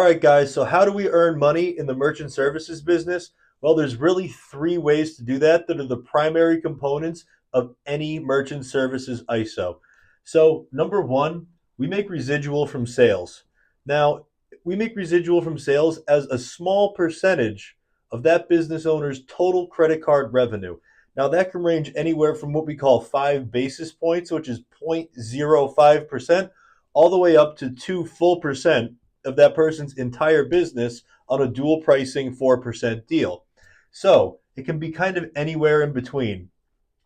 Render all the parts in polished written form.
All right, guys. So, how do we earn money in the merchant services business? Well, there's really three ways to do that are the primary components of any merchant services ISO. So, number one, we make residual from sales. Now, we make residual from sales as a small percentage of that business owner's total credit card revenue. Now, that can range anywhere from what we call 5 basis points, which is 0.05%, all the way up to 2 full percent of that person's entire business on a dual pricing 4% deal. So it can be kind of anywhere in between.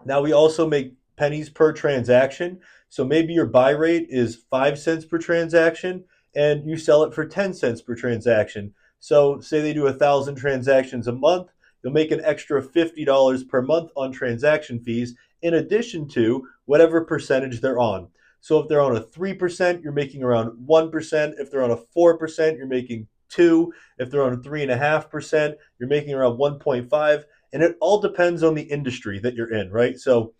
Now we also make pennies per transaction. So maybe your buy rate is 5 cents per transaction and you sell it for 10 cents per transaction. So say they do 1,000 transactions a month, you'll make an extra $50 per month on transaction fees in addition to whatever percentage they're on. So if they're on a 3%, you're making around 1%. If they're on a 4%, you're making 2. If they're on a 3.5%, you're making around 1.5. And it all depends on the industry that you're in, right? So,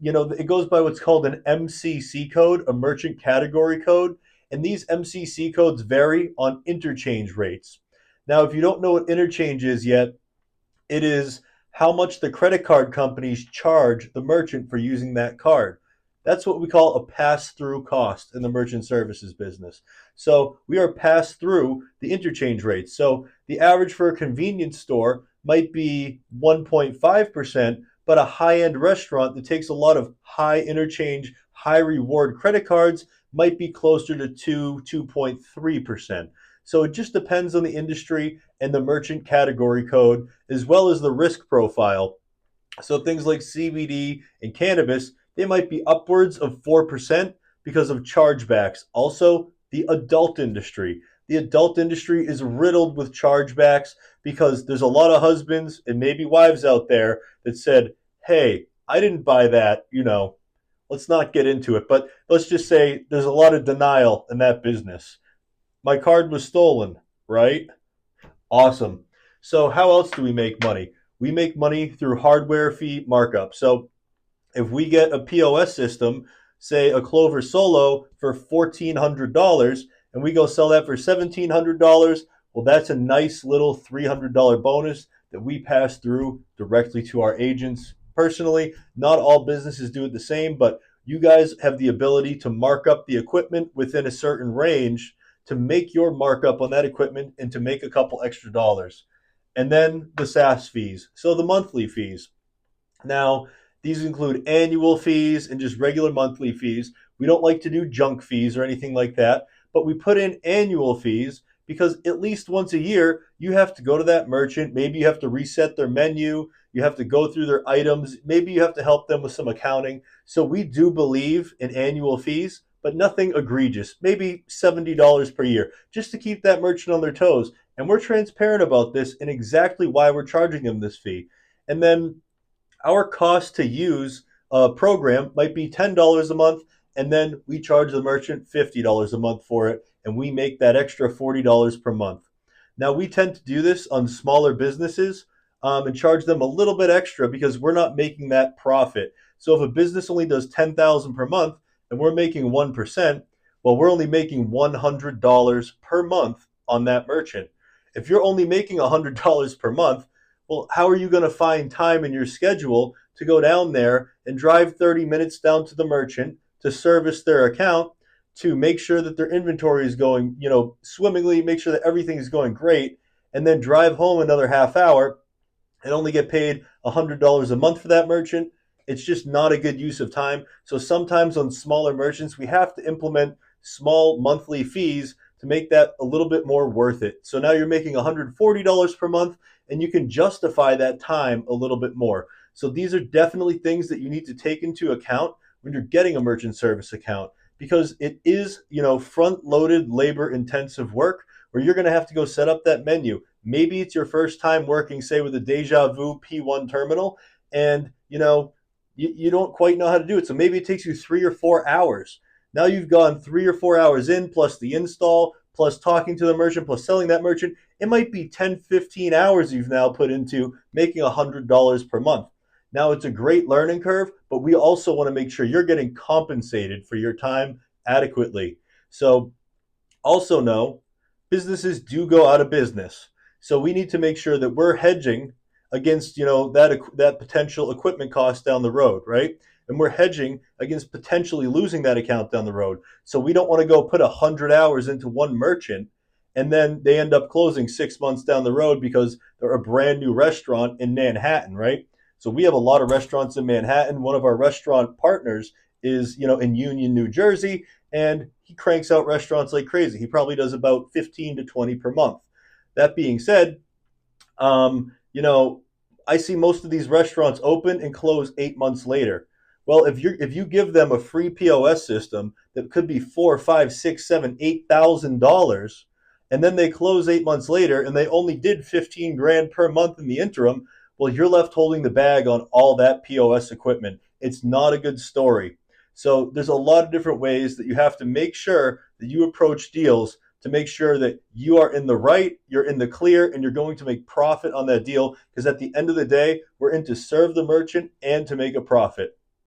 it goes by what's called an MCC code, a merchant category code. And these MCC codes vary on interchange rates. Now, if you don't know what interchange is yet, it is how much the credit card companies charge the merchant for using that card. That's what we call a pass-through cost in the merchant services business. So we are passed through the interchange rates. So the average for a convenience store might be 1.5%, but a high-end restaurant that takes a lot of high interchange, high reward credit cards might be closer to 2.3%. So it just depends on the industry and the merchant category code, as well as the risk profile. So things like CBD and cannabis, they might be upwards of 4% because of chargebacks. Also, the adult industry. The adult industry is riddled with chargebacks because there's a lot of husbands and maybe wives out there that said, hey, I didn't buy that, let's not get into it. But let's just say there's a lot of denial in that business. My card was stolen, right? Awesome. So how else do we make money? We make money through hardware fee markup. So if we get a POS system, say a Clover Solo for $1,400, and we go sell that for $1,700, well, that's a nice little $300 bonus that we pass through directly to our agents. Personally, not all businesses do it the same, but you guys have the ability to mark up the equipment within a certain range to make your markup on that equipment and to make a couple extra dollars. And then the SaaS fees, so the monthly fees. Now, these include annual fees and just regular monthly fees. We don't like to do junk fees or anything like that, but we put in annual fees because at least once a year, you have to go to that merchant. Maybe you have to reset their menu. You have to go through their items. Maybe you have to help them with some accounting. So we do believe in annual fees, but nothing egregious. Maybe $70 per year just to keep that merchant on their toes. And we're transparent about this and exactly why we're charging them this fee. And then our cost to use a program might be $10 a month, and then we charge the merchant $50 a month for it, and we make that extra $40 per month. Now, we tend to do this on smaller businesses and charge them a little bit extra because we're not making that profit. So if a business only does $10,000 per month and we're making 1%, well, we're only making $100 per month on that merchant. If you're only making $100 per month, well, how are you going to find time in your schedule to go down there and drive 30 minutes down to the merchant to service their account, to make sure that their inventory is going, swimmingly, make sure that everything is going great, and then drive home another half hour and only get paid $100 a month for that merchant? It's just not a good use of time. So sometimes on smaller merchants, we have to implement small monthly fees to make that a little bit more worth it. So now you're making $140 per month and you can justify that time a little bit more. So these are definitely things that you need to take into account when you're getting a merchant service account because it is, front loaded labor intensive work where you're going to have to go set up that menu. Maybe it's your first time working, say, with a Deja Vu P1 terminal, and you don't quite know how to do it. So maybe it takes you 3 or 4 hours. Now you've gone 3 or 4 hours in, plus the install, plus talking to the merchant, plus selling that merchant. It might be 10, 15 hours you've now put into making $100 per month. Now it's a great learning curve, but we also want to make sure you're getting compensated for your time adequately. So also know businesses do go out of business. So we need to make sure that we're hedging against, that potential equipment cost down the road, right? And we're hedging against potentially losing that account down the road. So we don't want to go put 100 hours into one merchant and then they end up closing 6 months down the road because they're a brand new restaurant in Manhattan, right? So we have a lot of restaurants in Manhattan. One of our restaurant partners is, in Union, New Jersey, and he cranks out restaurants like crazy. He probably does about 15 to 20 per month. That being said, um, you know, I see most of these restaurants open and close 8 months later. Well, if you give them a free POS system that could be four, five, six, seven, $8,000, and then they close 8 months later and they only did 15 grand per month in the interim, well, you're left holding the bag on all that POS equipment. It's not a good story. So there's a lot of different ways that you have to make sure that you approach deals to make sure that you are in the right, you're in the clear, and you're going to make profit on that deal. Because at the end of the day, we're in to serve the merchant and to make a profit.